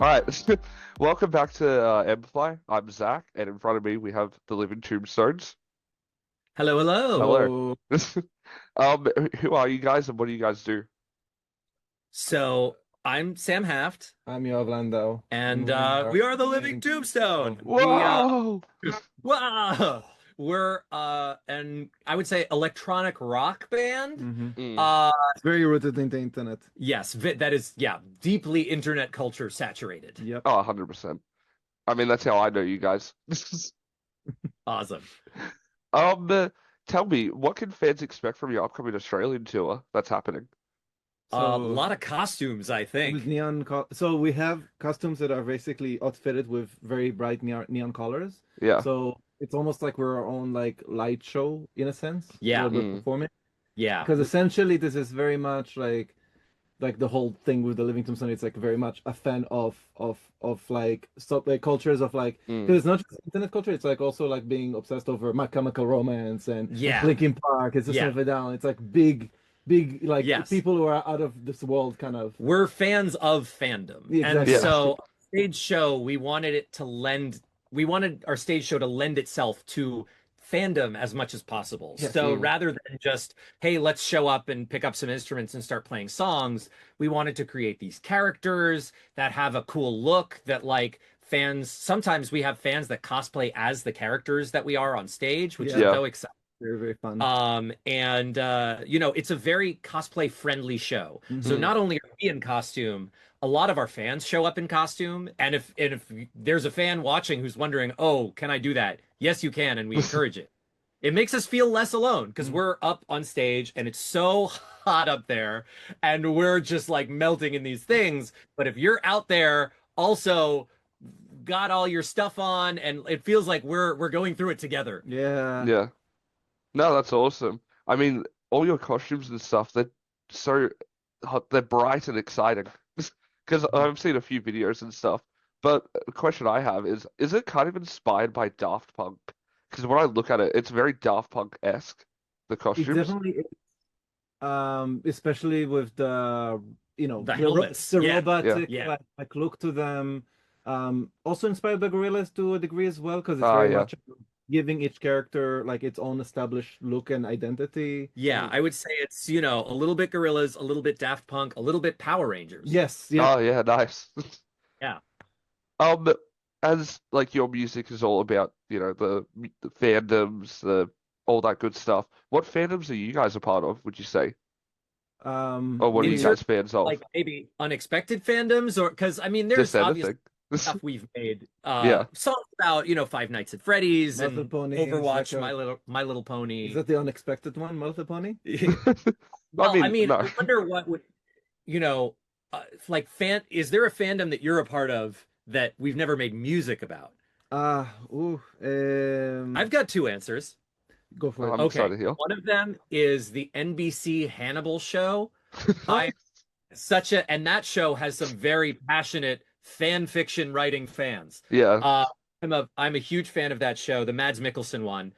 All right, welcome back to Amplify. I'm Zach, and in front of me we have the Living Tombstones. Hello, hello. Hello. Oh, Who are you guys, and what do you guys do? So I'm Sam Haft, I'm Yoav Landau, and and we are we are the Living Living Tombstone. Tombstone. Whoa! Wow, we're and I would say electronic rock band. hmm Mm. Uh, It's very rooted in the internet. yes, that is deeply internet culture saturated. Yep. Oh, 100%. I mean, that's how I know you guys. Awesome. Um, tell me, what can fans expect from your upcoming Australian tour that's happening? A So lot of costumes, I with think. so we have costumes that are basically outfitted with very bright neon colors. Yeah. So it's almost like we're our own like light show in a sense, Yeah, where we're Mm. performing. yeah, Because essentially this is very much like the whole thing with the Living Tombstone. It's like very much a fan of like stuff like cultures of like Mm. because it's not just internet culture. It's like also like being obsessed over My Chemical Romance and yeah, Linkin Park. It's just yeah. it down. It's like big like Yes. people who are out of this world kind of. We're fans of fandom. And Exactly. Yeah. so stage show, we wanted our stage show to lend itself to fandom as much as possible. Yes. So Mm. rather than just, hey, let's show up and pick up some instruments and start playing songs, we wanted to create these characters that have a cool look that like fans, sometimes we have fans that cosplay as the characters that we are on stage, which is Yeah. Yeah. so exciting. Very fun. And it's a very cosplay friendly show. So hmm Mm. not only are we in costume, a lot of our fans show up in costume. And if there's a fan watching who's wondering, oh, can I do that? Yes, you can, and we encourage it. It makes us feel less alone because we're up on stage and it's so hot up there, and we're just like melting in these things. But if you're out there also got all your stuff on, and it feels like we're going through it together. Yeah. Yeah. No, that's awesome. I mean, all your costumes and stuff, they're so hot, they're bright and exciting. Because Mhm. I've seen a few videos and stuff. But a question I have is it kind of inspired by Daft Punk? Because when I look at it, it's very Daft Punk-esque, the It costumes. definitely is. Especially with the The helmets, the yeah, Yeah. robotic yeah. like look to them. Also inspired by gorillas to a degree as well, because it's Ah, very yeah. much giving each character like its own established look and identity. Yeah, I would say it's, a little bit Gorillas, a little bit Daft Punk, a little bit Power Rangers. Yes, yep. Oh, yeah, nice. Yeah. Um, as like your music is all about, the fandoms, the all that good stuff. What fandoms are you guys a part of, would you say? Or what are In you We terms guys fans of like of? maybe unexpected fandoms, or because I mean Just there's obvious anything. stuff we've made Yeah. songs about, Five Nights at Freddy's My Little and Pony is like Overwatch, a My Little is Pony. that the unexpected one, My Little Pony? I Well, I mean, mean, no. I wonder what would, you know, like is there a fandom that you're a part of that we've never made music about? Ooh, I've got two answers. go for it. I'm Okay. sorry to hear. One of them is the NBC Hannibal show. I and that show has some very passionate fan fiction writing fans. Yeah. Uh, I'm a huge fan of that show, the Mads Mikkelsen one.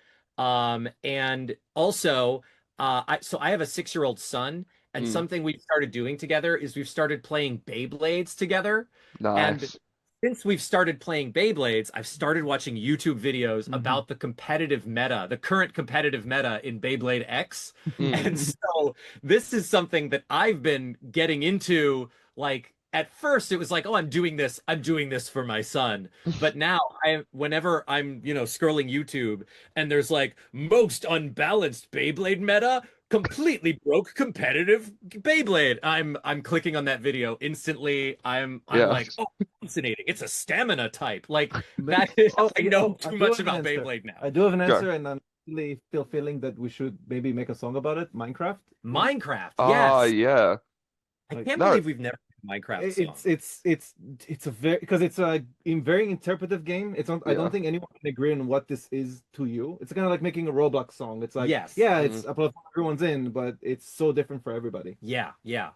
And also, I have a 6-year-old son, and Mm, something we've started doing together is we've started playing Beyblades together. And nice. since we've started playing Beyblades, I've started watching YouTube videos hmm about the competitive meta, the current competitive meta in Beyblade X. Mm, And so this is something that I've been getting into. Like at first it was like, oh, I'm doing this for my son. But now whenever I'm, scrolling YouTube and there's like most unbalanced Beyblade meta, completely broke competitive Beyblade. I'm clicking on that video instantly. I'm yeah. like, oh, fascinating. It's a stamina type. Like that is, Oh, I yeah, know oh, I too do much have an about answer. Beyblade now. I do have an Go. answer, and I'm really still feeling that we should maybe make a song about it. Minecraft. Minecraft, Oh, yes. yeah. I Like can't No. believe we've never made a Minecraft song. it's a very because it's a very interpretive game. It's not. I don't Yeah. think anyone can agree on what this is to you. It's kind of like making a Roblox song. It's like, Yes. yeah, Mm. it's a platform everyone's in, but it's so different for everybody. Yeah, yeah.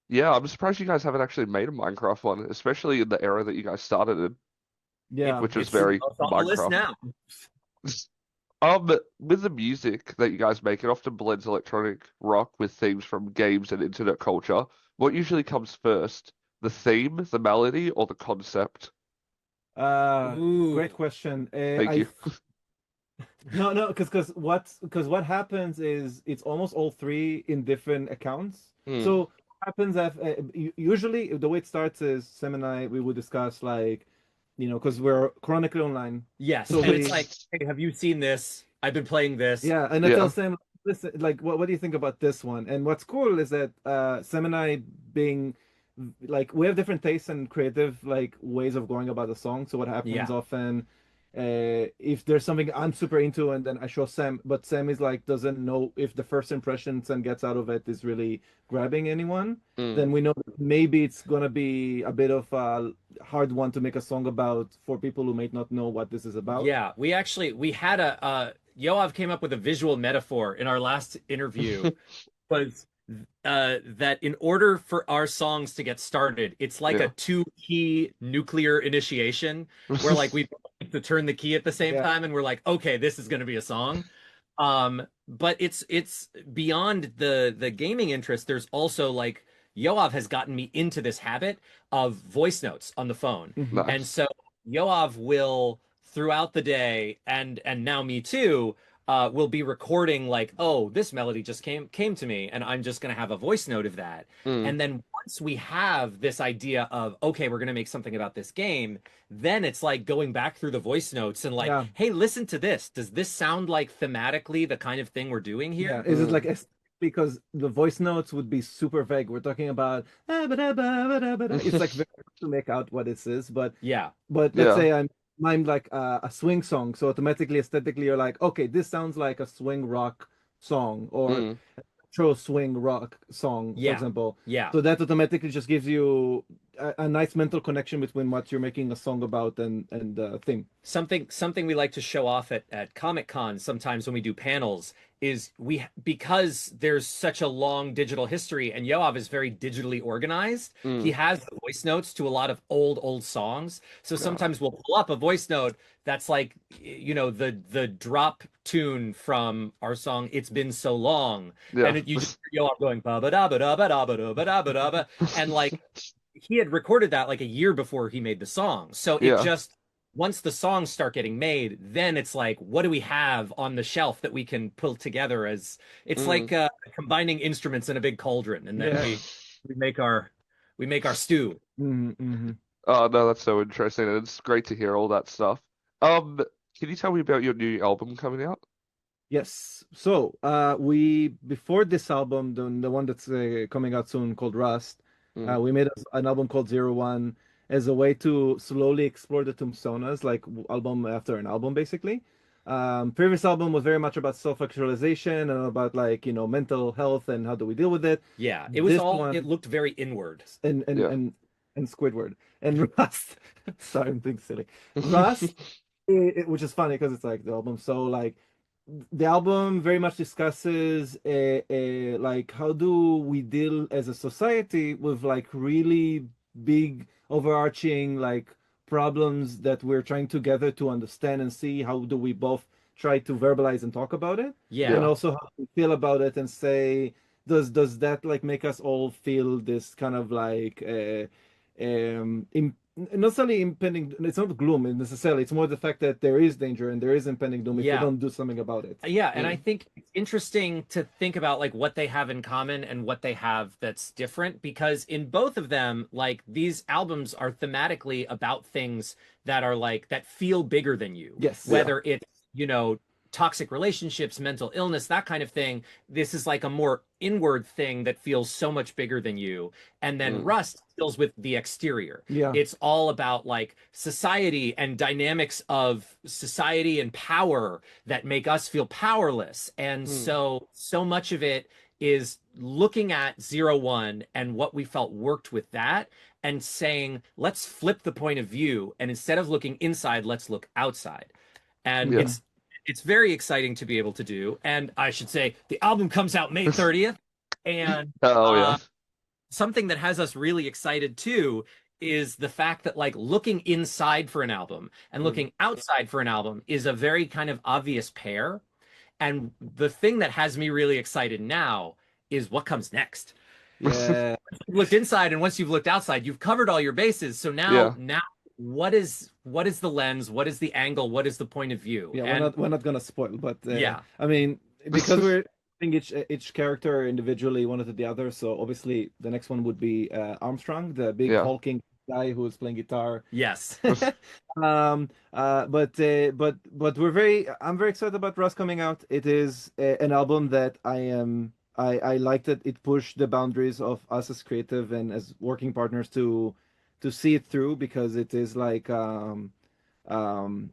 Yeah, I'm surprised you guys haven't actually made a Minecraft one, especially in the era that you guys started in, It, Yeah. which was it's very on the list Minecraft. now. With the music that you guys make, it often blends electronic rock with themes from games and internet culture. What usually comes first, the theme, the melody, or the concept? Great question. Thank you. No, because what happens is it's almost all three in different accounts. So what happens usually the way it starts is Sam and I we would discuss like, because we're chronically online. Yes, So and it's like, hey, have you seen this? I've been playing this. Yeah, and I tell Sam, listen, like, what do you think about this one? And what's cool is that Sam and I being like we have different tastes and creative like ways of going about the song. So what happens often, if there's something I'm super into and then I show Sam, but Sam is like doesn't know if the first impression Sam gets out of it is really grabbing anyone, then we know that maybe it's gonna be a bit of a hard one to make a song about for people who may not know what this is about. Yeah, we had Yoav came up with a visual metaphor in our last interview, was that in order for our songs to get started, it's like a two-key nuclear initiation where like we have to turn the key at the same time and we're like, okay, this is going to be a song. But it's beyond the gaming interest. There's also like Yoav has gotten me into this habit of voice notes on the phone. Nice. And so Yoav will throughout the day and now me too will be recording like, oh, this melody just came to me and I'm just going to have a voice note of that. And then once we have this idea of, okay, we're going to make something about this game, then it's like going back through the voice notes and like, hey, listen to this. Does this sound like thematically the kind of thing we're doing here? Yeah. Is it like because the voice notes would be super vague. We're talking about it's like very hard to make out what this is, but let's say I'm like a swing song, so automatically aesthetically you're like, okay, this sounds like a swing rock song or retro swing rock song, for example. Yeah. So that automatically just gives you a nice mental connection between what you're making a song about and the theme. Something we like to show off at Comic-Con sometimes when we do panels is because there's such a long digital history and Yoav is very digitally organized. He has the voice notes to a lot of old songs. So sometimes we'll pull up a voice note that's like, the drop tune from our song "It's Been So Long," and you just hear Yoav going ba ba da ba da ba da ba da ba da ba da ba, and like he had recorded that like a year before he made the song. So it just once the songs start getting made, then it's like, what do we have on the shelf that we can pull together as it's like combining instruments in a big cauldron, and then we make our stew. Oh no, that's so interesting. It's great to hear all that stuff. Can you tell me about your new album coming out? Yes. So we before this album, the one that's coming out soon called Rust, we made an album called 01 as a way to slowly explore the Tombstones, like album after an album, basically. Previous album was very much about self-actualization and about like mental health and how do we deal with it. Yeah, it was it looked very inward and Squidward and Rust. Sorry, I'm being silly. Rust, which is funny because it's like the album. So like the album very much discusses like how do we deal as a society with like really big overarching like problems that we're trying together to understand and see how do we both try to verbalize and talk about it, and also how we feel about it and say does that like make us all feel this kind of like not necessarily impending, it's not gloom necessarily, it's more the fact that there is danger and there is impending doom if we don't do something about it. And I think it's interesting to think about like what they have in common and what they have that's different, because in both of them, like these albums are thematically about things that are like that feel bigger than you, whether it's toxic relationships, mental illness, that kind of thing. This is like a more inward thing that feels so much bigger than you. And then Rust deals with the exterior. It's all about like society and dynamics of society and power that make us feel powerless. And so much of it is looking at 01 and what we felt worked with that and saying, let's flip the point of view. And instead of looking inside, let's look outside. And it's very exciting to be able to do. And I should say the album comes out May 30th. And something that has us really excited too is the fact that like looking inside for an album and looking outside for an album is a very kind of obvious pair. And the thing that has me really excited now is what comes next. Yeah. You've looked inside, and once you've looked outside, you've covered all your bases. So Yeah. now what is the lens? What is the angle? What is the point of view? Yeah, And we're not gonna spoil, but yeah, I mean, because we're doing each character individually, one after the other. So obviously, the next one would be Armstrong, the big Yeah. hulking guy who is playing guitar. yes, But I'm very excited about Rust coming out. It is an album that I like that it pushed the boundaries of us as creative and as working partners to see it through, because it is like something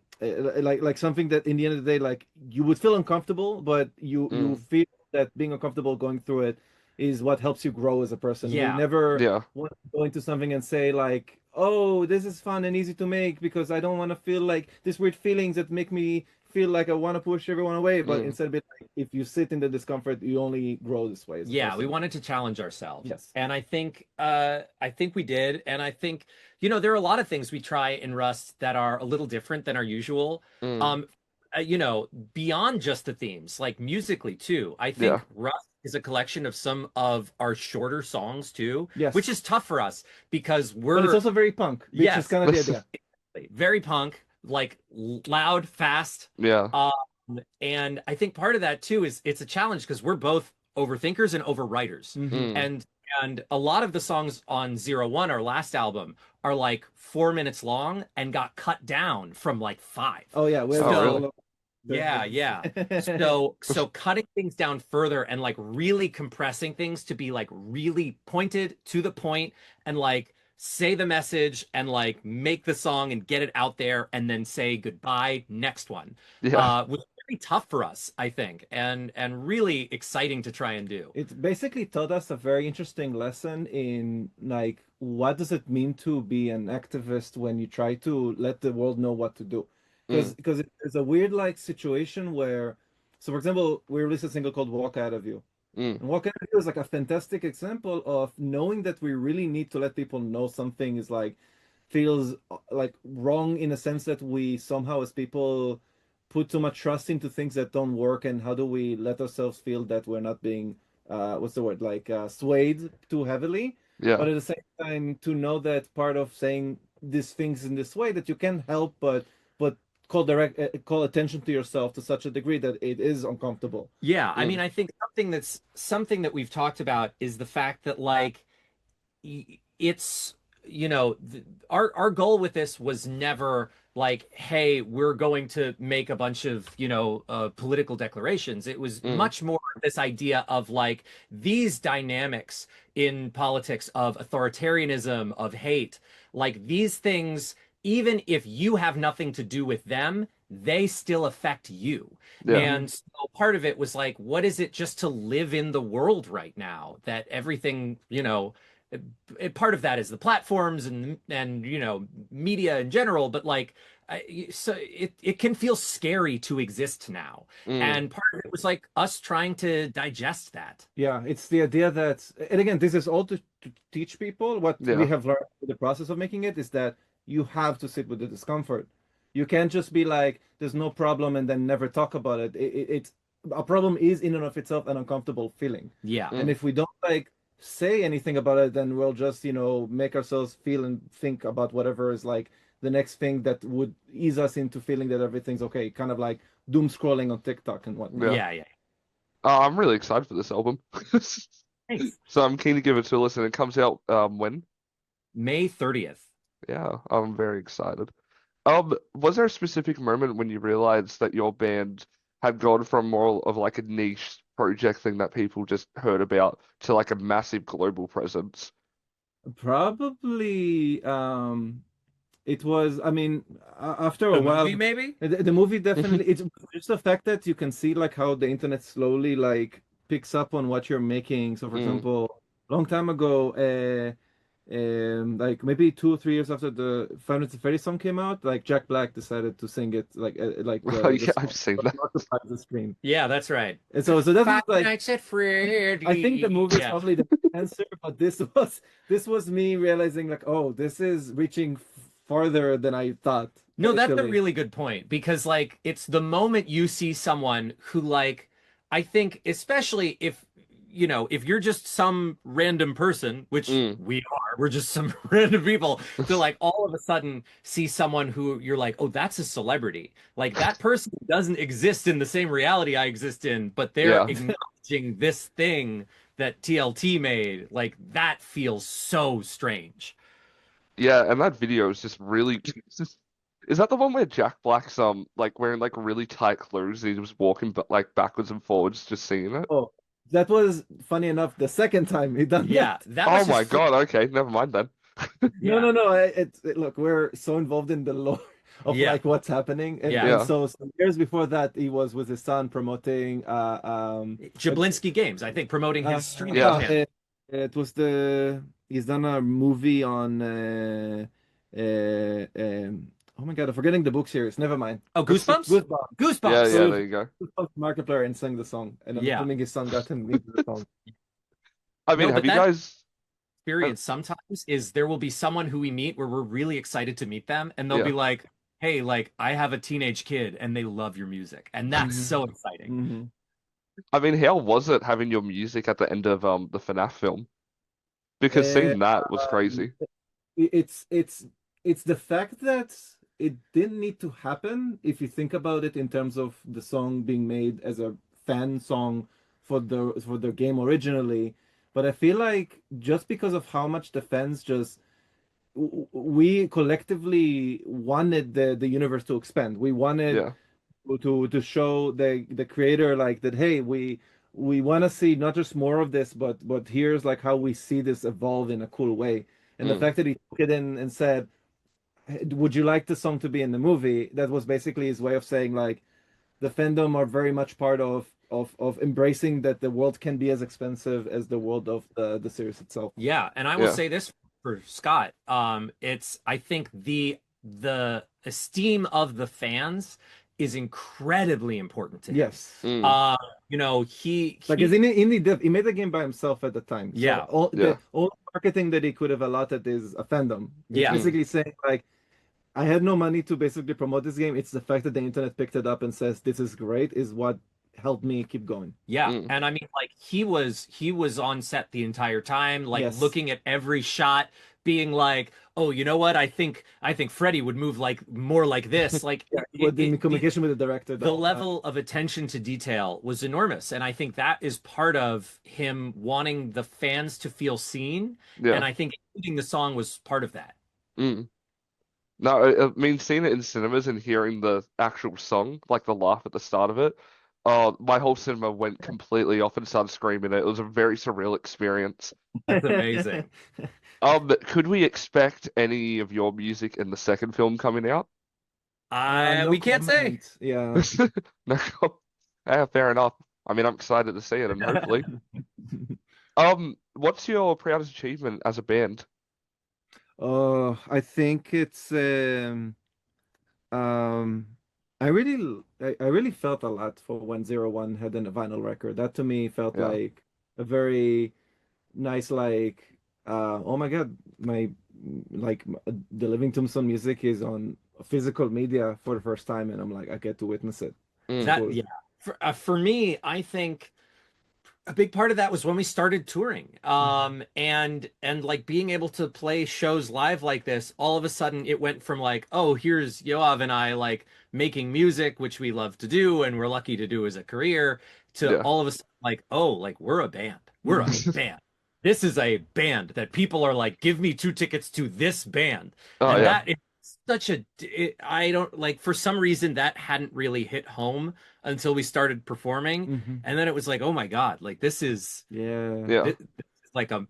that in the end of the day, like, you would feel uncomfortable, but you feel that being uncomfortable going through it is what helps you grow as a person. We yeah, never Yeah. want to go into something and say like, oh, this is fun and easy to make because I don't want to feel like these weird feelings that make me feel like I want to push everyone away. But instead of it, like, if you sit in the discomfort, you only grow this way as a yeah. person. We wanted to challenge ourselves, Yes. and I think we did, and I think there are a lot of things we try in Rust that are a little different than our usual. Mm. Beyond just the themes, like musically too. I think Yeah. Rust is a collection of some of our shorter songs too, Yes. which is tough for us because But it's also very punk, which Yes. is kind of the idea. very punk, like loud, fast. Yeah. And I think part of that too is it's a challenge because we're both overthinkers and overwriters. Mhm. And a lot of the songs on 01, our last album, are like 4 minutes long and got cut down from like 5. Oh yeah, we have Oh, really? Yeah. So cutting things down further and like really compressing things to be like really pointed to the point and like say the message and like make the song and get it out there and then say goodbye, next one. Yeah. Was very tough for us, I think, and really exciting to try and do. It basically taught us a very interesting lesson in like what does it mean to be an activist when you try to let the world know what to do. Because it's a weird like situation where, so for example, we released a single called Walk Out of You. Mm. And Walk Out of You is like a fantastic example of knowing that we really need to let people know something is like feels like wrong, in a sense that we somehow as people put too much trust into things that don't work, and how do we let ourselves feel that we're not being what's the word, like swayed too heavily. Yeah. But at the same time, to know that part of saying these things in this way that you can help but call attention to yourself to such a degree that it is uncomfortable. Yeah, I mean, I think something that we've talked about is the fact that like it's our goal with this was never like, hey, we're going to make a bunch of political declarations. It was much more this idea of like these dynamics in politics of authoritarianism, of hate, like these things, even if you have nothing to do with them, they still affect you. Yeah. And so part of it was like, what is it just to live in the world right now that everything, part of that is the platforms and media in general, but like so it can feel scary to exist now. And part of it was like us trying to digest that. Yeah, it's the idea that, and again, this is all to teach people what we have learned in the process of making it, is that you have to sit with the discomfort. You can't just be like, there's no problem, and then never talk about it. It's a problem is in and of itself an uncomfortable feeling. Yeah. And if we don't like say anything about it, then we'll just, make ourselves feel and think about whatever is like the next thing that would ease us into feeling that everything's okay. Kind of like doom scrolling on TikTok and whatnot. Yeah. I'm really excited for this album. Thanks. So I'm keen to give it a listen. It comes out when? May 30th. Yeah, I'm very excited. Was there a specific moment when you realized that your band had gone from more of like a niche project thing that people just heard about to like a massive global presence? Probably, it was, I mean, after a The while, movie, maybe? the movie definitely, it's just the fact that you can see like how the internet slowly like picks up on what you're making. So for example, long time ago, like maybe 2 or 3 years after the Five Nights at Freddy's song came out, like Jack Black decided to sing it like Oh yeah, I've seen that. occupied the screen. Yeah, that's right. And so that was Five like, Nights at Freddy's. I think the movie is probably the answer, but this was me realizing like, oh, this is reaching farther than I thought. No, that's a initially. really good point, because like it's the moment you see someone who, like, I think especially if you know, if you're just some random person, which Mm. we are, we're just some random people, to like all of a sudden see someone who you're like, oh, that's a celebrity. Like that person doesn't exist in the same reality I exist in, but they're Yeah. acknowledging this thing that TLT made. Like that feels so strange. Yeah, and that video is just really. Is that the one where Jack Black's like wearing like really tight clothes and he was walking but like backwards and forwards just singing it? Oh, that was funny enough. The second time he done Yeah, that. that Oh was my just God, okay, never mind then. No, yeah. no, no. Look, we're so involved in the lore of Yeah. like what's happening, and Yeah. and Yeah. so some years before that, he was with his son promoting Jablinski Games, I think, promoting his streaming Yeah. channel. it was he's done a movie on oh my God, I'm forgetting the book series. Never mind. Oh, Goosebumps? Goosebumps. Yeah, Goosebumps. yeah, So there you go. Goosebumps Markiplier and sang the song, and I'm Yeah. assuming his son got him into the song. I mean, No, have but you that guys? experience sometimes is there will be someone who we meet where we're really excited to meet them, and they'll Yeah. be like, hey, like I have a teenage kid and they love your music. And that's so exciting. Mhm. I mean, how was it having your music at the end of the FNAF film? Because seeing that was crazy. It's the fact that it didn't need to happen if you think about it in terms of the song being made as a fan song for the game originally. But I feel like just because of how much the fans just we collectively wanted the universe to expand. We wanted Yeah. to show the creator like that, hey, we want to see not just more of this, but here's like how we see this evolve in a cool way. And the Mm. fact that he took it in and said, "Hey, would you like the song to be in the movie?" That was basically his way of saying like the fandom are very much part of embracing that the world can be as expensive as the world of the series itself. Yeah, and I will Yeah. say this for Scott. It's I think the esteem of the fans is incredibly important to him. Yes. Mm. You know, he Like his indie dev, he made the game by himself at the time. So Yeah. the only marketing that he could have allotted is a fandom. It's Yeah. basically saying like, I had no money to basically promote this game. It's the fact that the internet picked it up and says this is great is what helped me keep going. Yeah, Mm. and I mean, like he was on set the entire time, like Yes. looking at every shot, being like, "Oh, you know what? I think Freddie would move like more like this." Like In communication with the director, the level of attention to detail was enormous, and I think that is part of him wanting the fans to feel seen, Yeah. and I think including the song was part of that. Mm. No, I mean, seeing it in cinemas and hearing the actual song, like the laugh at the start of it, my whole cinema went completely off and started screaming. It was a very surreal experience. That's amazing. Could we expect any of your music in the second film coming out? No We can't say. comment. Yeah. No. Yeah, fair enough. I mean, I'm excited to see it, and hopefully. What's your proudest achievement as a band? I think it's um I really felt a lot for when 01 had a vinyl record. That to me felt Yeah. like a very nice like oh my God, my like the Living Tombstone music is on physical media for the first time, and I'm like I get to witness it. Mm. That Cool. yeah. For me, I think a big part of that was when we started touring. And like being able to play shows live like this, all of a sudden it went from like, oh, here's Yoav and I like making music, which we love to do and we're lucky to do as a career, to Yeah. all of a sudden like, oh, like we're a band. We're a band. This is a band that people are like, give me 2 tickets to this band. Oh, And yeah. that is such I don't like, for some reason that hadn't really hit home until we started performing. Mhm. And then it was like, oh my God, like this is Yeah. Yeah. this is like a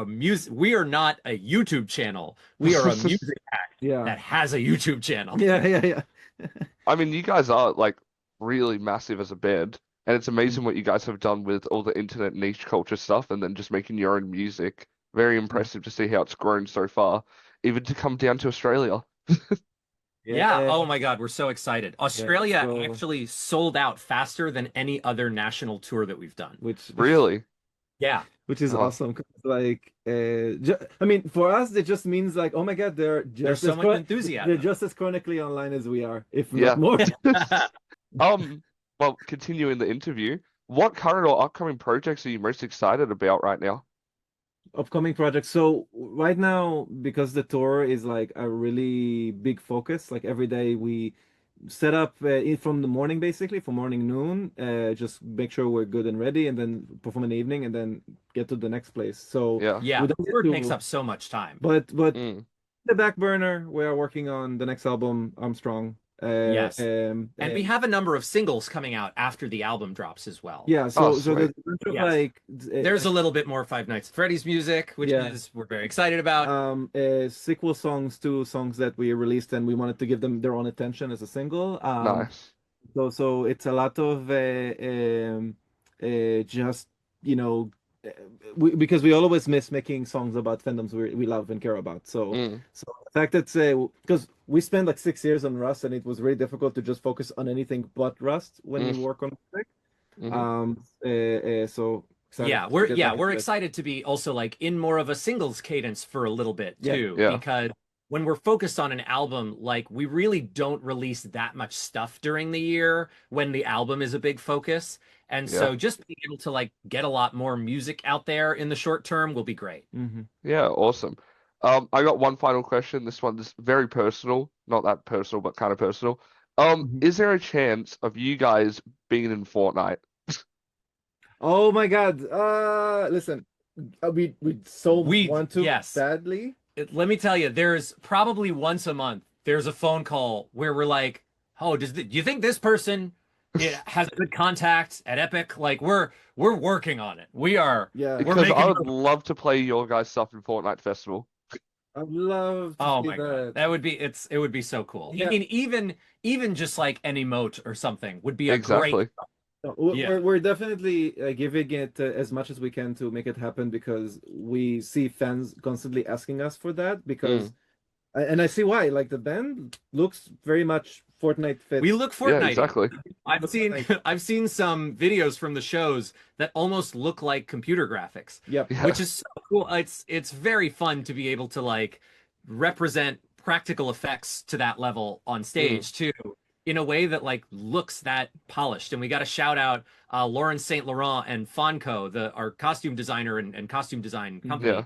music. We are not a YouTube channel. We are a music act Yeah. that has a YouTube channel. Yeah. I mean, you guys are like really massive as a band, and it's amazing what you guys have done with all the internet niche culture stuff and then just making your own music. Very impressive to see how it's grown so far, even to come down to Australia. Yeah. Oh my God, we're so excited. Australia so- actually sold out faster than any other national tour that we've done. Which Really? Yeah. which is Oh. awesome. 'Cause, like, I mean, for us, it just means like, oh my God, they're There's just so as much enthusiasm. they're just as chronically online as we are, if Yeah. not more. Well, continuing the interview, what current or upcoming projects are you most excited about right now? Upcoming projects. So right now, because the tour is like a really big focus, like every day we set up from the morning, basically from morning noon, just make sure we're good and ready, and then perform in the evening, and then get to the next place. So Yeah. Yeah, we don't get tour to, takes up so much time. but Mm. the back burner, we are working on the next album, Armstrong. Yes. And we have a number of singles coming out after the album drops as well. Yeah, Oh, so there's sweet. a bunch of Yes. like There's a little bit more Five Nights at Freddy's music, which Yeah. is we're very excited about. sequel songs to songs that we released, and we wanted to give them their own attention as a single. Nice. So it's a lot of just you know because we always miss making songs about fandoms we love and care about. So Mm. the fact that because we spent like 6 years on Rust, and it was very difficult to just focus on anything but Rust when you work on music. So excited Yeah, to we're get back into it. excited to be also like in more of a singles cadence for a little bit too, Yeah. because when we're focused on an album, like we really don't release that much stuff during the year when the album is a big focus. And so just being able to like get a lot more music out there in the short term will be great. Yeah, awesome. I got one final question. This one's very personal, not that personal, but kind of personal. Is there a chance of you guys being in Fortnite? Oh my God. Listen, we want to yes. badly. Let me tell you, there's probably once a month there's a phone call where we're like, "Oh, do you think this person has a good contact at Epic?" Like we're working on it. We're Because I would love to play your guys' stuff in Fortnite Festival. I'd love to Oh see my that. God. That would be it would be so cool. Yeah. I mean, even just like an emote or something would be a Exactly. great. We're definitely giving it as much as we can to make it happen, because we see fans constantly asking us for that, because and I see why. Like the band looks very much Fortnite fit. We look Yeah, Fortnite. exactly. I've seen some videos from the shows that almost look like computer graphics. Yep. Yeah. Which is so cool. It's very fun to be able to like represent practical effects to that level on stage too, in a way that like looks that polished. And we got to shout out Lauren Saint Laurent and Fonco, our costume designer and costume design company,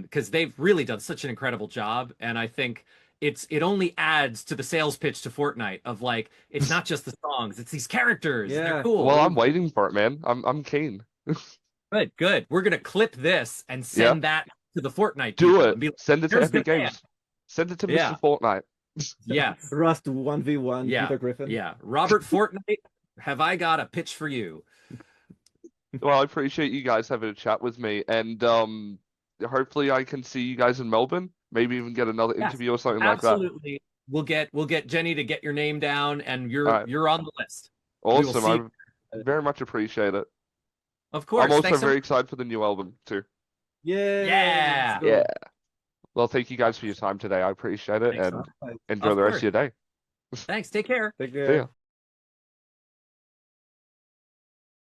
because they've really done such an incredible job. And I think it only adds to the sales pitch to Fortnite of like it's not just the songs, it's these characters. Yeah. They're cool. Well, I'm waiting for it, man. I'm keen. Good. We're gonna clip this and send that to the Fortnite Do people it. and be like, Send it to "Here's Epic the fan." Games. Send it to Mr. Fortnite. Yes. Rust 1v1 Peter Griffin. Yeah. Robert Fortnite, have I got a pitch for you? Well, I appreciate you guys having a chat with me, and hopefully I can see you guys in Melbourne. Maybe even get another interview or something like that. Absolutely. We'll get Jenny to get your name down, and you're on the list. Awesome. I very much appreciate it. Of course. I'm also very excited for the new album too. Yeah. Yeah. Well, thank you guys for your time today. I appreciate it, and enjoy the rest of your day. Thanks. Take care. Take care. See ya.